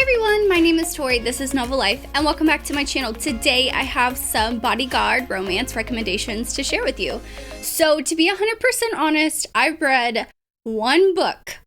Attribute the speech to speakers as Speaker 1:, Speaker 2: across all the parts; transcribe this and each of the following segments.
Speaker 1: everyone, my name is Tori, this is Novel Life, and welcome back to my channel. Today I have some bodyguard romance recommendations to share with you. So to be 100% honest, I've read one book,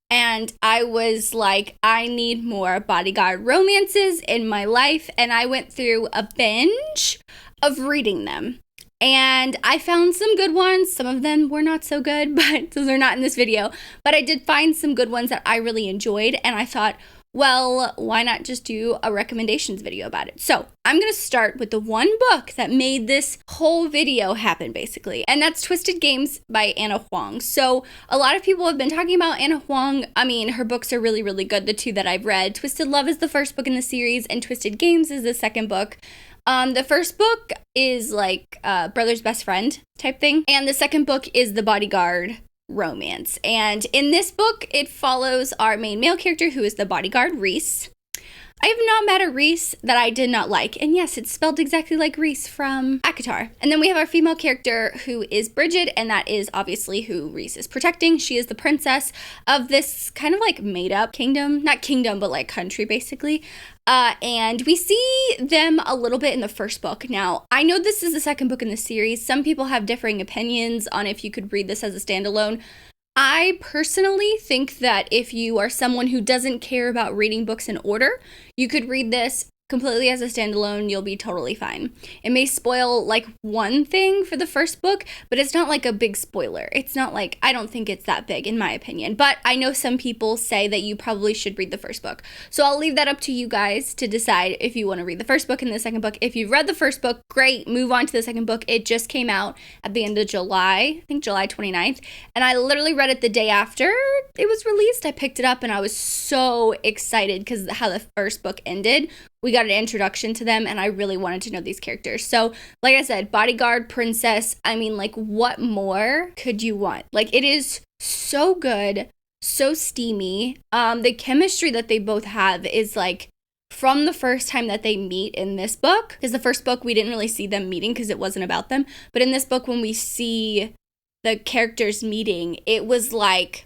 Speaker 1: and I was like, I need more bodyguard romances in my life, and I went through a binge of reading them. And I found some good ones. Some of them were not so good, but those are not in this video. But I did find some good ones that I really enjoyed. And I thought, well, why not just do a recommendations video about it? So I'm going to start with the one book that made this whole video happen, basically. And that's Twisted Games by Anna Huang. So a lot of people have been talking about Anna Huang. I mean, her books are really, really good. The two that I've read. Twisted Love is the first book in the series, and Twisted Games is the second book. The first book is like brother's best friend type thing, and the second book is the bodyguard romance. And in this book, it follows our main male character, who is the bodyguard, Reese. I have not met a Reese that I did not like, and yes, it's spelled exactly like Reese from ACOTAR. And then we have our female character, who is Bridget, and that is obviously who Reese is protecting. She is the princess of this kind of like made-up kingdom, not kingdom, but like country, basically. And we see them a little bit in the first book. Now, I know this is the second book in the series. Some people have differing opinions on if you could read this as a standalone. I personally think that if you are someone who doesn't care about reading books in order, you could read this completely as a standalone. You'll be totally fine. It may spoil like one thing for the first book, but it's not like a big spoiler. It's not like, I don't think it's that big in my opinion, but I know some people say that you probably should read the first book. So I'll leave that up to you guys to decide if you want to read the first book and the second book. If you've read the first book, great, move on to the second book. It just came out at the end of July, I think July 29th, and I literally read it the day after it was released. I picked it up and I was so excited because how the first book ended. We got an introduction to them, and I really wanted to know these characters. So, like I said, bodyguard, princess, I mean, like, what more could you want? Like, it is so good, so steamy. The chemistry that they both have is, like, from the first time that they meet in this book, because the first book, we didn't really see them meeting because it wasn't about them. But in this book, when we see the characters meeting, it was like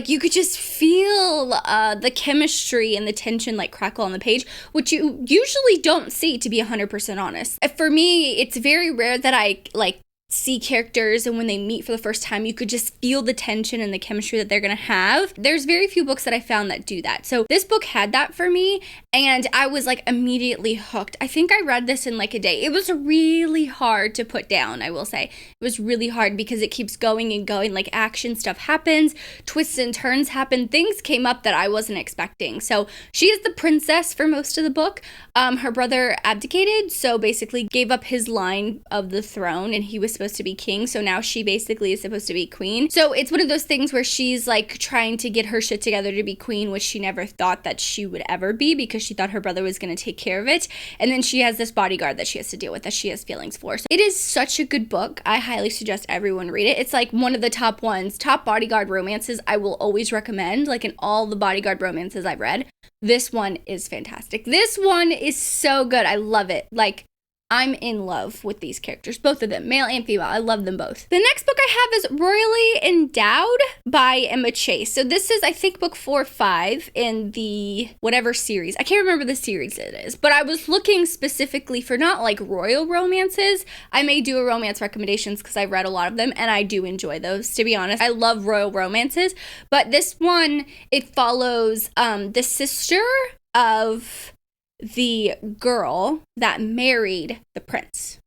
Speaker 1: you could just feel the chemistry and the tension like crackle on the page, which you usually don't see, to be 100% honest. For me, it's very rare that I like see characters and when they meet for the first time, you could just feel the tension and the chemistry that they're gonna have. There's very few books that I found that do that. So this book had that for me, and I was like immediately hooked. I think I read this in like a day. It was really hard to put down, I will say. It was really hard because it keeps going and going, like action stuff happens, twists and turns happen, things came up that I wasn't expecting. So she is the princess for most of the book. Her brother abdicated, so basically gave up his line of the throne, and he was supposed to be king, so now she basically is supposed to be queen. So it's one of those things where she's like trying to get her shit together to be queen, which she never thought that she would ever be because she thought her brother was going to take care of it. And then she has this bodyguard that she has to deal with, that she has feelings for. So it is such a good book. I highly suggest everyone read it. It's like one of the top bodyguard romances I will always recommend. Like in all the bodyguard romances I've read, this one is fantastic. This one is so good. I love it. Like, I'm in love with these characters, both of them, male and female. I love them both. The next book I have is Royally Endowed by Emma Chase. So this is, I think, book 4 or 5 in the whatever series. I can't remember the series it is, but I was looking specifically for not like royal romances. I may do a romance recommendations because I've read a lot of them and I do enjoy those, to be honest. I love royal romances, but this one, it follows the sister of the girl that married the prince.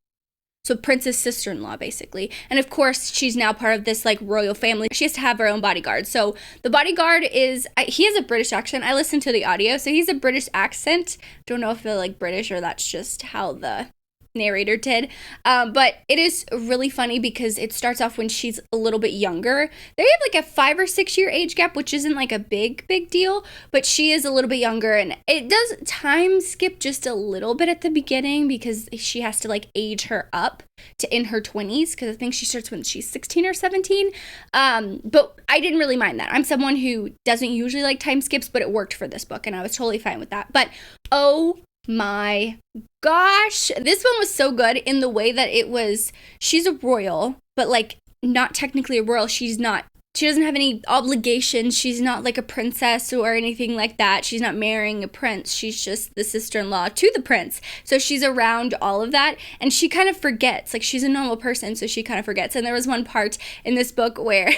Speaker 1: So prince's sister-in-law, basically. And of course, she's now part of this like royal family. She has to have her own bodyguard. So the bodyguard is, he has a British accent. I listened to the audio, so he's a British accent. Don't know if they're like British or that's just how the narrator did, but it is really funny because it starts off when she's a little bit younger. They have like a 5 or 6 year age gap, which isn't like a big deal, but she is a little bit younger, and it does time skip just a little bit at the beginning because she has to like age her up to in her 20s, because I think she starts when she's 16 or 17, but I didn't really mind that. I'm someone who doesn't usually like time skips, but it worked for this book and I was totally fine with that. But oh my gosh, this one was so good in the way that it was, she's a royal, but like not technically a royal. She's not she doesn't have any obligations. She's not like a princess or anything like that. She's not marrying a prince. She's just the sister-in-law to the prince. So she's around all of that, and she kind of forgets. Like, she's a normal person, so she kind of forgets. And there was one part in this book where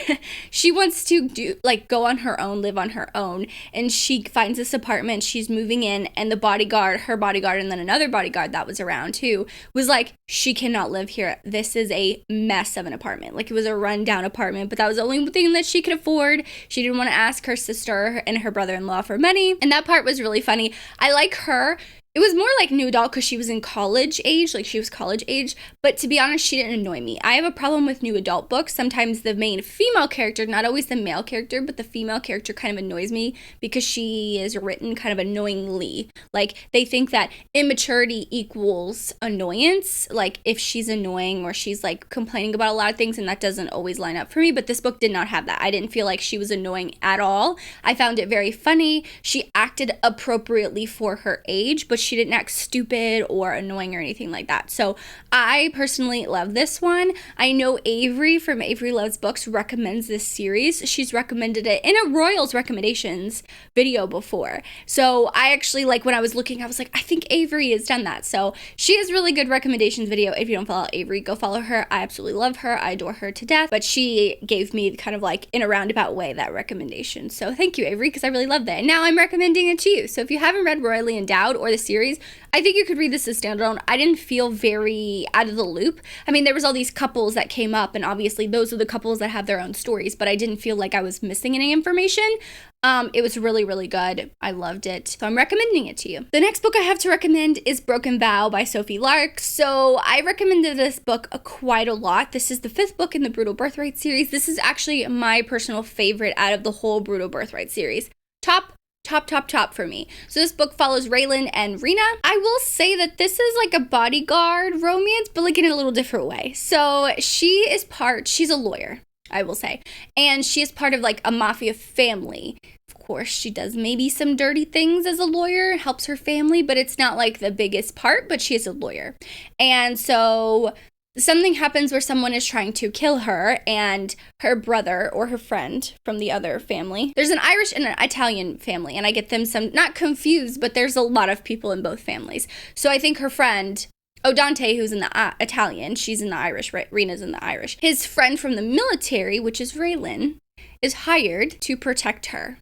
Speaker 1: she wants to go on her own, live on her own, and she finds this apartment. She's moving in, and the bodyguard, her bodyguard, and then another bodyguard that was around too, was like, she cannot live here. This is a mess of an apartment. Like, it was a rundown apartment, but that was the only thing that she could afford. She didn't want to ask her sister and her brother-in-law for money, and that part was really funny. I like her. It was more like new adult because she was in college age, like she was college age, but to be honest, she didn't annoy me. I have a problem with new adult books. Sometimes the main female character, not always the male character, but the female character kind of annoys me because she is written kind of annoyingly. Like, they think that immaturity equals annoyance, like if she's annoying or she's like complaining about a lot of things, and that doesn't always line up for me, but this book did not have that. I didn't feel like she was annoying at all. I found it very funny. She acted appropriately for her age, but she didn't act stupid or annoying or anything like that. So I personally love this one. I know Avery from Avery Loves Books recommends this series. She's recommended it in a Royals recommendations video before. So I actually, like, when I was looking, I was like, I think Avery has done that. So she has really good recommendations video. If you don't follow Avery, go follow her. I absolutely love her. I adore her to death. But she gave me kind of like in a roundabout way that recommendation. So thank you, Avery, because I really love that. And now I'm recommending it to you. So if you haven't read Royally Endowed or the series, I think you could read this as standalone. I didn't feel very out of the loop. I mean, there was all these couples that came up, and obviously those are the couples that have their own stories, but I didn't feel like I was missing any information. It was really, really good. I loved it. So I'm recommending it to you. The next book I have to recommend is Broken Vow by Sophie Lark. So I recommended this book quite a lot. This is the 5th book in the Brutal Birthright series. This is actually my personal favorite out of the whole Brutal Birthright series. Top for me. So this book follows Raylan and Rena. I will say that this is like a bodyguard romance, but like in a little different way. So she's a lawyer, I will say, and she is part of like a mafia family. Of course, she does maybe some dirty things as a lawyer, helps her family, but it's not like the biggest part, but she is a lawyer. And so something happens where someone is trying to kill her and her brother or her friend from the other family. There's an Irish and an Italian family, and I get them not confused, but there's a lot of people in both families. So I think her friend, Dante, who's in the Italian, she's in the Irish, right? Rena's in the Irish. His friend from the military, which is Raylan, is hired to protect her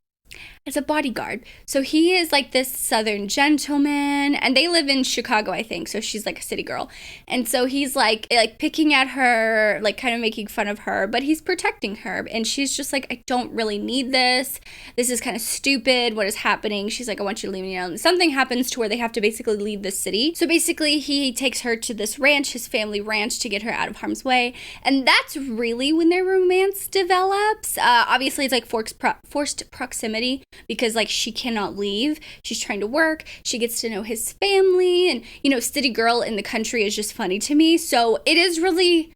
Speaker 1: as a bodyguard. So he is like this Southern gentleman, and they live in Chicago, I think. So she's like a city girl. And so he's like picking at her, like kind of making fun of her, but he's protecting her. And she's just like, I don't really need this. This is kind of stupid. What is happening? She's like, I want you to leave me alone. Something happens to where they have to basically leave the city. So basically he takes her to this ranch, his family ranch, to get her out of harm's way. And that's really when their romance develops. Obviously it's like forced proximity, because like she cannot leave. She's trying to work. She gets to know his family, and city girl in the country is just funny to me. So it is really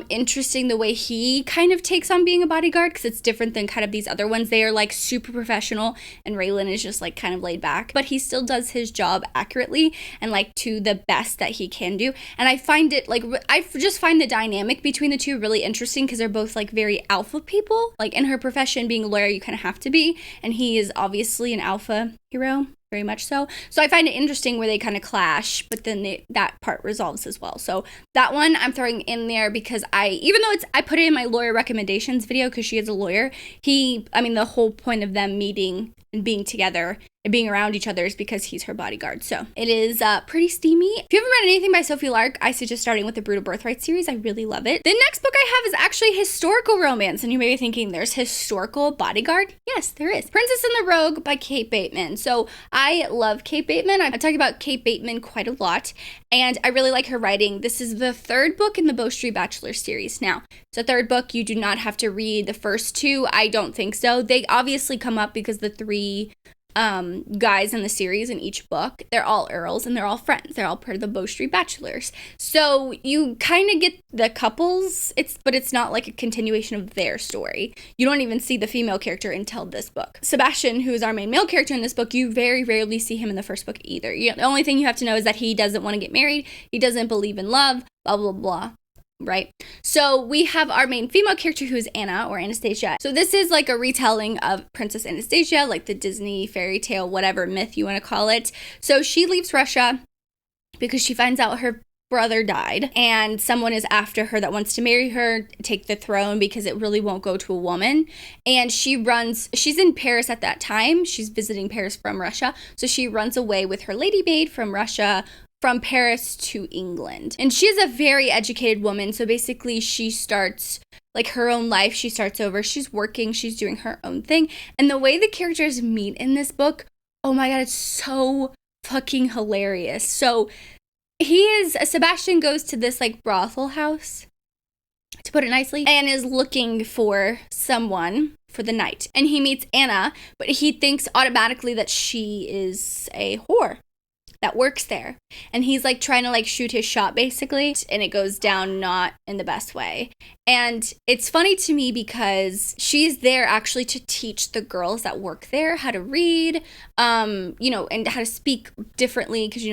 Speaker 1: interesting the way he kind of takes on being a bodyguard, because it's different than kind of these other ones. They are like super professional, and Raylan is just like kind of laid back, but he still does his job accurately and like to the best that he can do. And I find it like, I just find the dynamic between the two really interesting, because they're both like very alpha people. Like in her profession, being a lawyer, you kind of have to be, and he is obviously an alpha hero. Very much so. So I find it interesting where they kind of clash, but then that part resolves as well. So that one I'm throwing in there because even though I put it in my lawyer recommendations video because she is a lawyer, the whole point of them meeting and being together and being around each other is because he's her bodyguard. So it is pretty steamy. If you haven't read anything by Sophie Lark, I suggest starting with the Brutal Birthright series. I really love it. The next book I have is actually historical romance, and you may be thinking, there's historical bodyguard? Yes, there is. Princess and the Rogue by Kate Bateman. So I love Kate Bateman. I've talked about Kate Bateman quite a lot, and I really like her writing. This is the 3rd book in the Bow Street Bachelor series. Now, it's a 3rd book. You do not have to read the first 2. I don't think so. They obviously come up because the 3 guys in the series in each book, they're all earls and they're all friends. They're all part of the Bow Street Bachelors. So you kind of get the couples, but it's not like a continuation of their story. You don't even see the female character until this book. Sebastian, who is our main male character in this book, you very rarely see him in the first book either. The only thing you have to know is that he doesn't want to get married. He doesn't believe in love, blah, blah, blah. right? So we have our main female character who is Anna, or Anastasia. So this is like a retelling of Princess Anastasia, like the Disney fairy tale, whatever myth you want to call it. So she leaves Russia because she finds out her brother died and someone is after her that wants to marry her, take the throne, because it really won't go to a woman. And she's in Paris at that time. She's visiting Paris from Russia. So she runs away with her lady maid from Russia, from Paris to England. And she is a very educated woman. So basically she starts like her own life. She starts over. She's working. She's doing her own thing. And the way the characters meet in this book, oh my God, it's so fucking hilarious. So Sebastian goes to this like brothel house, to put it nicely, and is looking for someone for the night. And he meets Anna, but he thinks automatically that she is a whore that works there. And he's like trying to like shoot his shot basically, and it goes down not in the best way. And it's funny to me because she's there actually to teach the girls that work there how to read, and how to speak differently, because,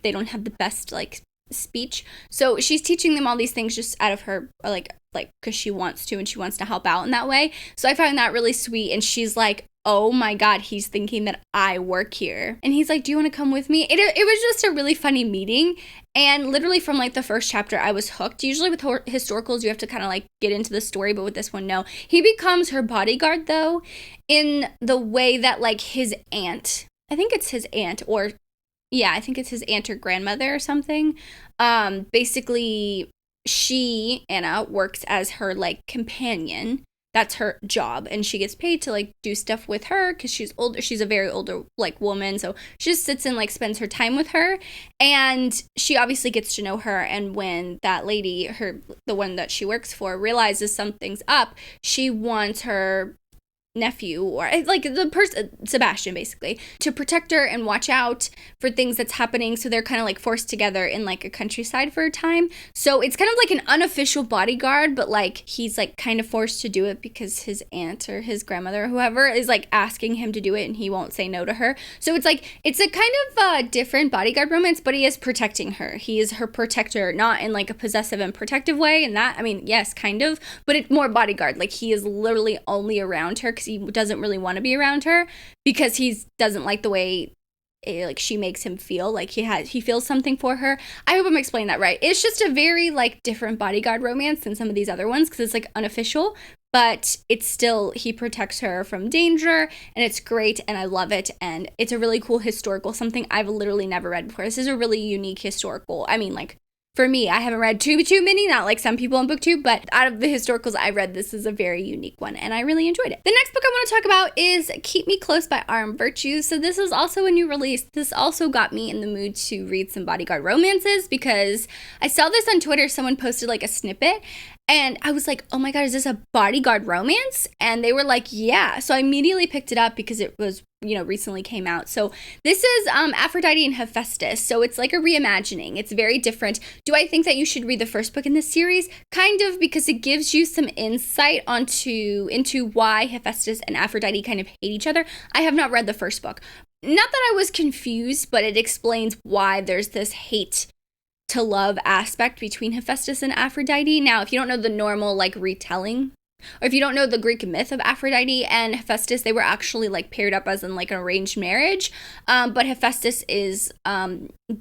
Speaker 1: they don't have the best like speech. So she's teaching them all these things just out of her like because she wants to, and she wants to help out in that way. So I find that really sweet. And she's like, oh my God, he's thinking that I work here. And he's like, do you want to come with me? It was just a really funny meeting. And literally from like the first chapter, I was hooked. Usually with historicals, you have to kind of like get into the story. But with this one, no. He becomes her bodyguard though, in the way that like his aunt, I think it's his aunt or grandmother or something. Basically, Anna, works as her like companion. That's her job, and she gets paid to like do stuff with her because she's older. She's a very older like woman, so she just sits and like spends her time with her, and she obviously gets to know her. And when that lady, the one that she works for, realizes something's up, she wants her nephew, or like the person, Sebastian, basically, to protect her and watch out for things that's happening. So they're kind of like forced together in like a countryside for a time. So it's kind of like an unofficial bodyguard, but like he's like kind of forced to do it because his aunt or his grandmother or whoever is like asking him to do it, and he won't say no to her. So it's a kind of different bodyguard romance, but he is protecting her. He is her protector, not in like a possessive and protective way. And that, I mean, yes, kind of, but it's more bodyguard. Like he is literally only around her because he doesn't really want to be around her, because he doesn't like the way like she makes him feel. Like he feels something for her. I hope I'm explaining that right. It's just a very like different bodyguard romance than some of these other ones, because it's like unofficial, but it's still, he protects her from danger, and it's great, and I love it. And it's a really cool historical, something I've literally never read before. This is a really unique historical. I mean, like, for me, I haven't read too many, not like some people on Booktube, but out of the historicals I read, this is a very unique one, and I really enjoyed it. The next book I want to talk about is Keep Me Close by R.M. Virtues. So this is also a new release. This also got me in the mood to read some bodyguard romances, because I saw this on Twitter. Someone posted like a snippet, and I was like, oh my God, is this a bodyguard romance? And they were like, yeah. So I immediately picked it up because it was, recently came out. So this is Aphrodite and Hephaestus. So it's like a reimagining. It's very different. Do I think that you should read the first book in this series? Kind of, because it gives you some insight into why Hephaestus and Aphrodite kind of hate each other. I have not read the first book. Not that I was confused, but it explains why there's this hate to love aspect between Hephaestus and Aphrodite. Now, if you don't know the normal like retelling, or if you don't know the Greek myth of Aphrodite and Hephaestus, they were actually like paired up as in like an arranged marriage. But Hephaestus is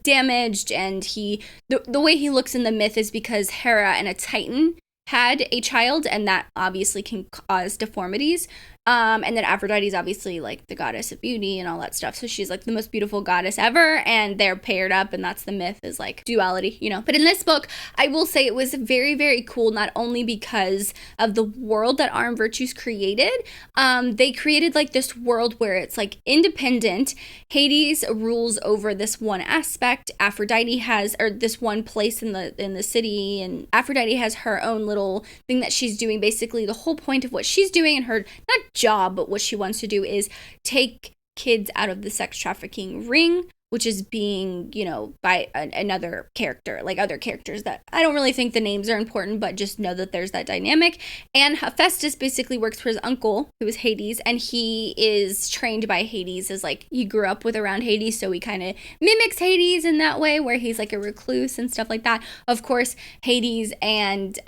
Speaker 1: damaged, and the way he looks in the myth is because Hera and a Titan had a child, and that obviously can cause deformities. And then Aphrodite is obviously like the goddess of beauty and all that stuff. So she's like the most beautiful goddess ever, and they're paired up, and that's the myth, is like duality, But in this book, I will say it was very, very cool, not only because of the world that R.M. Virtues created. They created like this world where it's like independent. Hades rules over this one aspect. Aphrodite has, or this one place in the city, and Aphrodite has her own little thing that she's doing. Basically, the whole point of what she's doing, and her, not job, but what she wants to do, is take kids out of the sex trafficking ring which is being, by another character, like other characters that I don't really think the names are important, but just know that there's that dynamic. And Hephaestus basically works for his uncle, who is Hades, and he is trained by Hades as like, he grew up with around Hades, so he kind of mimics Hades in that way, where he's like a recluse and stuff like that. Of course, Hades and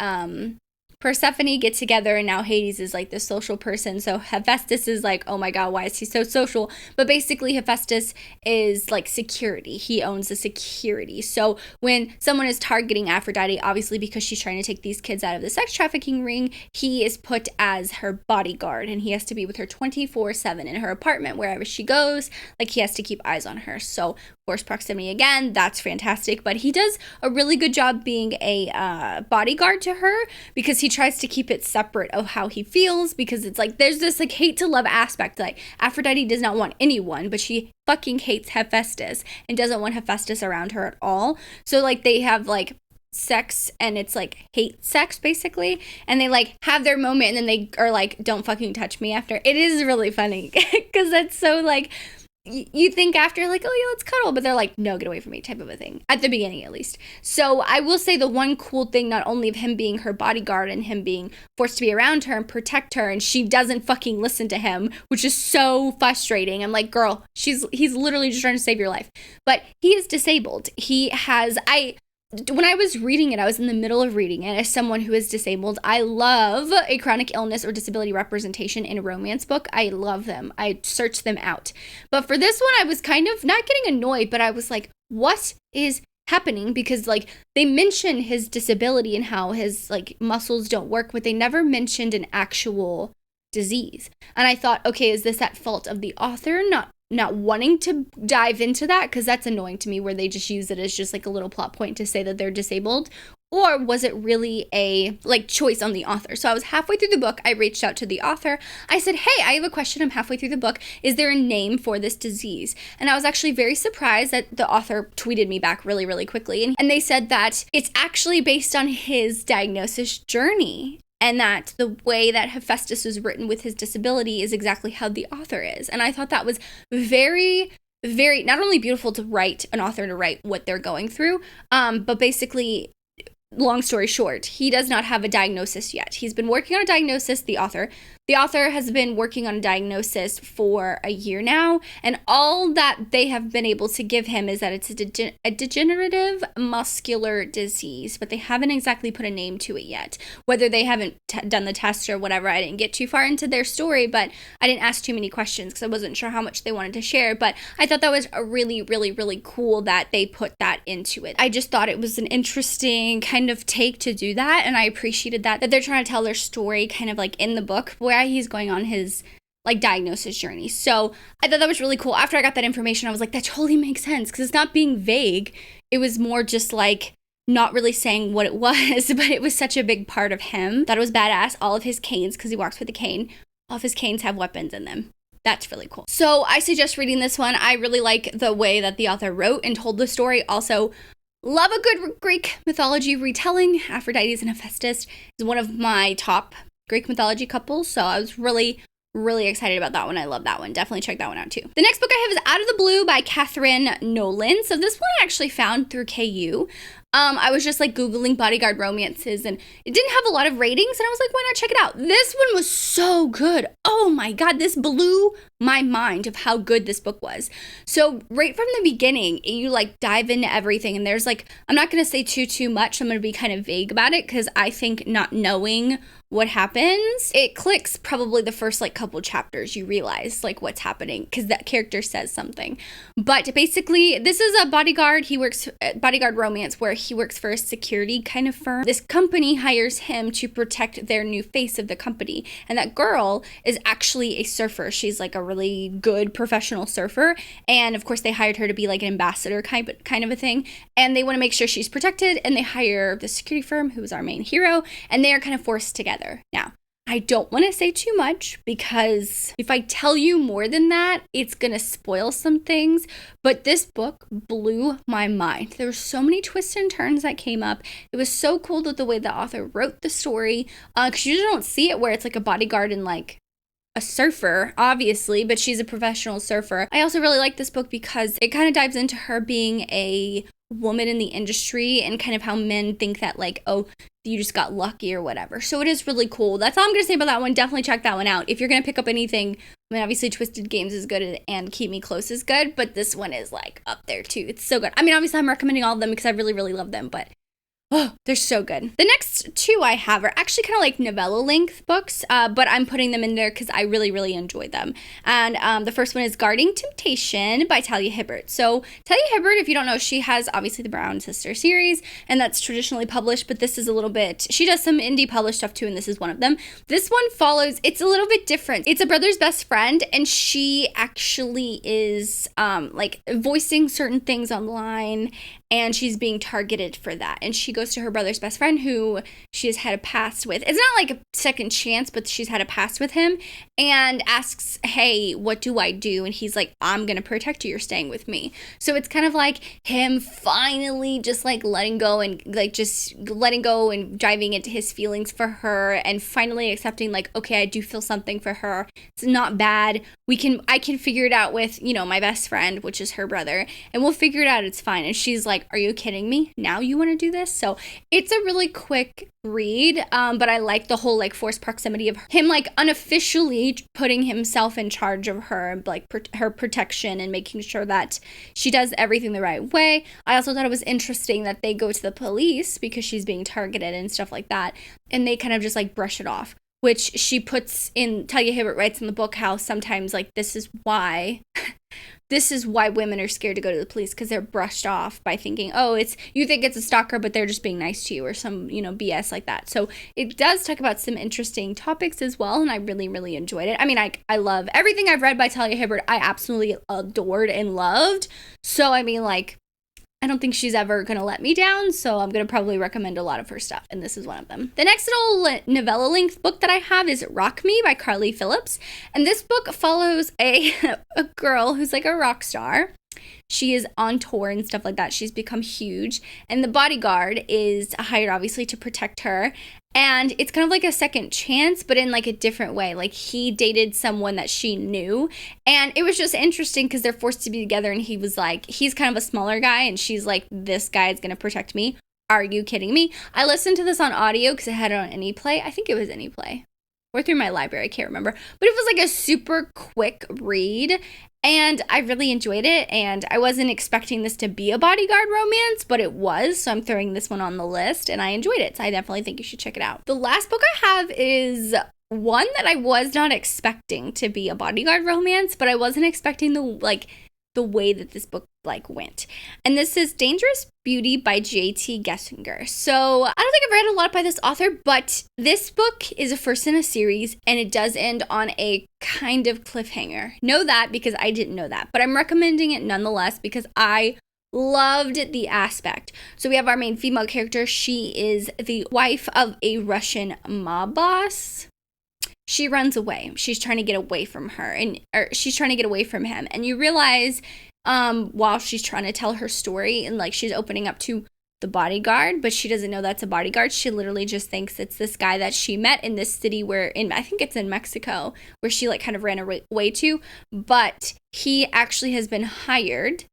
Speaker 1: Persephone get together, and now Hades is like the social person. So Hephaestus is like, oh my god, why is he so social? But basically Hephaestus is like security. He owns the security. So when someone is targeting Aphrodite, obviously because she's trying to take these kids out of the sex trafficking ring, he is put as her bodyguard, and he has to be with her 24/7 in her apartment wherever she goes. Like, he has to keep eyes on her. So force proximity again, that's fantastic. But he does a really good job being a bodyguard to her, because he tries to keep it separate of how he feels, because it's like there's this like hate to love aspect. Like, Aphrodite does not want anyone, but she fucking hates Hephaestus and doesn't want Hephaestus around her at all. So like they have like sex, and it's like hate sex basically, and they like have their moment, and then they are like, don't fucking touch me after. It is really funny because that's so like, you think after like, oh yeah, let's cuddle, but they're like, no, get away from me, type of a thing, at the beginning at least. So I will say the one cool thing, not only of him being her bodyguard and him being forced to be around her and protect her, and she doesn't fucking listen to him, which is so frustrating. I'm like, girl, he's literally just trying to save your life. But he is disabled. When I was reading it, I was in the middle of reading it. As someone who is disabled, I love a chronic illness or disability representation in a romance book. I love them. I search them out. But for this one, I was kind of not getting annoyed, but I was like, what is happening? Because like they mention his disability and how his like muscles don't work, but they never mentioned an actual disease. And I thought, okay, is this at fault of the author not wanting to dive into that, because that's annoying to me, where they just use it as just like a little plot point to say that they're disabled? Or was it really a like choice on the author? So I was halfway through the book. I reached out to the author. I said, hey, I have a question. I'm halfway through the book. Is there a name for this disease? And I was actually very surprised that the author tweeted me back really, really quickly. And they said that it's actually based on his diagnosis journey, and that the way that Hephaestus was written with his disability is exactly how the author is. And I thought that was very, very, not only beautiful to write, an author to write what they're going through, but basically, long story short, he does not have a diagnosis yet. He's been working on a diagnosis, the author. The author has been working on a diagnosis for a year now, and all that they have been able to give him is that it's a degenerative muscular disease, but they haven't exactly put a name to it yet. Whether they haven't done the test or whatever, I didn't get too far into their story, but I didn't ask too many questions because I wasn't sure how much they wanted to share, but I thought that was a really, really, really cool that they put that into it. I just thought it was an interesting kind of take to do that, and I appreciated that they're trying to tell their story kind of like in the book where he's going on his like diagnosis journey. So I thought that was really cool. After I got that information, I was like, that totally makes sense, because it's not being vague. It was more just like not really saying what it was, but it was such a big part of him. Thought it was badass. All of his canes, because he walks with a cane, all of his canes have weapons in them. That's really cool. So I suggest reading this one. I really like the way that the author wrote and told the story. Also, love a good Greek mythology retelling. Aphrodite and Hephaestus is one of my top Greek mythology couples, so I was really, really excited about that one. I love that one. Definitely check that one out too. The next book I have is Out of the Blue by Catherine Nolan. So this one I actually found through KU. I was just like Googling bodyguard romances, and it didn't have a lot of ratings, and I was like, why not check it out? This one was so good. Oh my god, this blew my mind of how good this book was. So right from the beginning, you like dive into everything, and there's like, I'm not going to say too much. I'm going to be kind of vague about it, because I think not knowing what happens, it clicks probably the first like couple chapters. You realize like what's happening because that character says something. But basically, this is a bodyguard. He works bodyguard romance where he works for a security kind of firm. This company hires him to protect their new face of the company, and that girl is actually a surfer. She's like a really good professional surfer, and of course they hired her to be like an ambassador kind of a thing, and they want to make sure she's protected, and they hire the security firm, who is our main hero, and they are kind of forced together. Now, I don't want to say too much, because if I tell you more than that, it's going to spoil some things. But this book blew my mind. There were so many twists and turns that came up. It was so cool that the way the author wrote the story, because you usually don't see it where it's like a bodyguard and like a surfer, obviously, but she's a professional surfer. I also really like this book because it kind of dives into her being a woman in the industry and kind of how men think that, like, oh, you just got lucky or whatever. So it is really cool. That's all I'm going to say about that one. Definitely check that one out. If you're going to pick up anything, I mean, obviously Twisted Games is good and Keep Me Close is good, but this one is, like, up there too. It's so good. I mean, obviously I'm recommending all of them because I really, really love them, but oh, they're so good. The next two I have are actually kind of like novella length books, but I'm putting them in there because I really, really enjoyed them. And the first one is Guarding Temptation by Talia Hibbert. So Talia Hibbert, if you don't know, she has obviously the Brown Sister series, and that's traditionally published, but this is a little bit, she does some indie published stuff too, and this is one of them. This one follows, it's a little bit different. It's a brother's best friend, and she actually is like voicing certain things online, and she's being targeted for that. And she goes to her brother's best friend who she has had a past with. It's not like a second chance, but she's had a past with him, and asks, hey, what do I do? And he's like, I'm going to protect you. You're staying with me. So it's kind of like him finally just like letting go and diving into his feelings for her and finally accepting like, okay, I do feel something for her. It's not bad. I can figure it out with, you know, my best friend, which is her brother, and we'll figure it out. It's fine. And she's like, are you kidding me? Now you want to do this? So it's a really quick read, but I like the whole like forced proximity of him like unofficially putting himself in charge of her, like her protection and making sure that she does everything the right way. I also thought it was interesting that they go to the police because she's being targeted and stuff like that, and they kind of just like brush it off, which she puts in, Talia Hibbert writes in the book how sometimes like this is why women are scared to go to the police, because they're brushed off by thinking, oh, you think it's a stalker, but they're just being nice to you, or some, you know, BS like that. So it does talk about some interesting topics as well, and I really, really enjoyed it. I mean, I love everything I've read by Talia Hibbert. I absolutely adored and loved. So, I mean, like, I don't think she's ever going to let me down, so I'm going to probably recommend a lot of her stuff, and this is one of them. The next little novella-length book that I have is Rock Me by Carly Phillips, and this book follows a girl who's like a rock star. She is on tour and stuff like that. She's become huge, and the bodyguard is hired, obviously, to protect her, and it's kind of like a second chance, but in like a different way. Like, he dated someone that she knew, and it was just interesting because they're forced to be together, and he was like, he's kind of a smaller guy, and she's like, this guy is going to protect me. Are you kidding me? I listened to this on audio because I had it on AnyPlay. I think it was AnyPlay. Or through my library, I can't remember. But it was like a super quick read, and I really enjoyed it, and I wasn't expecting this to be a bodyguard romance, but it was, so I'm throwing this one on the list, and I enjoyed it, so I definitely think you should check it out. The last book I have is one that I was not expecting to be a bodyguard romance, but I wasn't expecting the way that this book like went. And this is Dangerous Beauty by J.T. Gessinger. So I don't think I've read a lot by this author, but this book is a first in a series, and it does end on a kind of cliffhanger. Know that because I didn't know that, but I'm recommending it nonetheless because I loved the aspect. So we have our main female character. She is the wife of a Russian mob boss. She runs away. She's trying to get away from her, or she's trying to get away from him. And you realize while she's trying to tell her story, and like she's opening up to the bodyguard, but she doesn't know that's a bodyguard. She literally just thinks it's this guy that she met in this city I think it's in Mexico, where she like kind of ran away to. But he actually has been hired.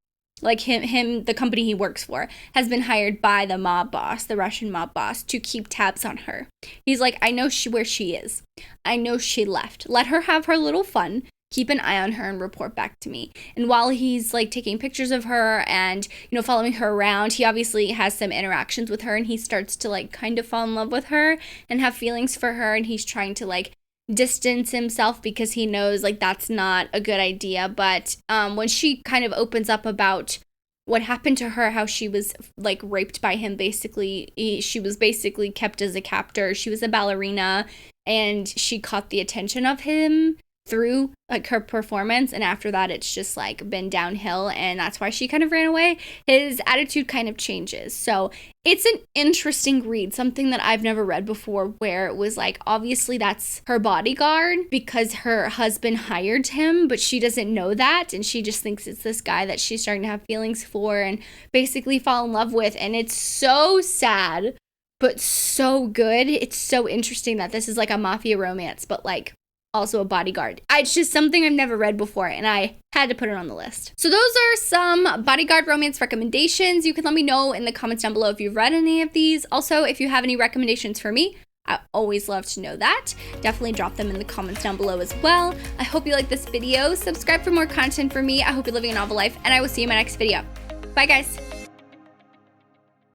Speaker 1: Like him, the company he works for has been hired by the mob boss, the Russian mob boss, to keep tabs on her. He's like, I know where she is. I know she left. Let her have her little fun. Keep an eye on her and report back to me. And while he's like taking pictures of her and, you know, following her around, he obviously has some interactions with her, and he starts to like kind of fall in love with her and have feelings for her. And he's trying to like distance himself because he knows like that's not a good idea. But when she kind of opens up about what happened to her, how she was like raped by him, basically, she was basically kept as a captor. She was a ballerina, and she caught the attention of him through like her performance, and after that it's just like been downhill, and that's why she kind of ran away. His attitude kind of changes. So it's an interesting read, something that I've never read before, where it was like, obviously that's her bodyguard because her husband hired him, but she doesn't know that, and she just thinks it's this guy that she's starting to have feelings for and basically fall in love with. And it's so sad but so good. It's so interesting that this is like a mafia romance, but like also a bodyguard. It's just something I've never read before, and I had to put it on the list. So those are some bodyguard romance recommendations. You can let me know in the comments down below if you've read any of these. Also, if you have any recommendations for me, I always love to know that. Definitely drop them in the comments down below as well. I hope you like this video. Subscribe for more content from me. I hope you're living a novel life, and I will see you in my next video. Bye, guys.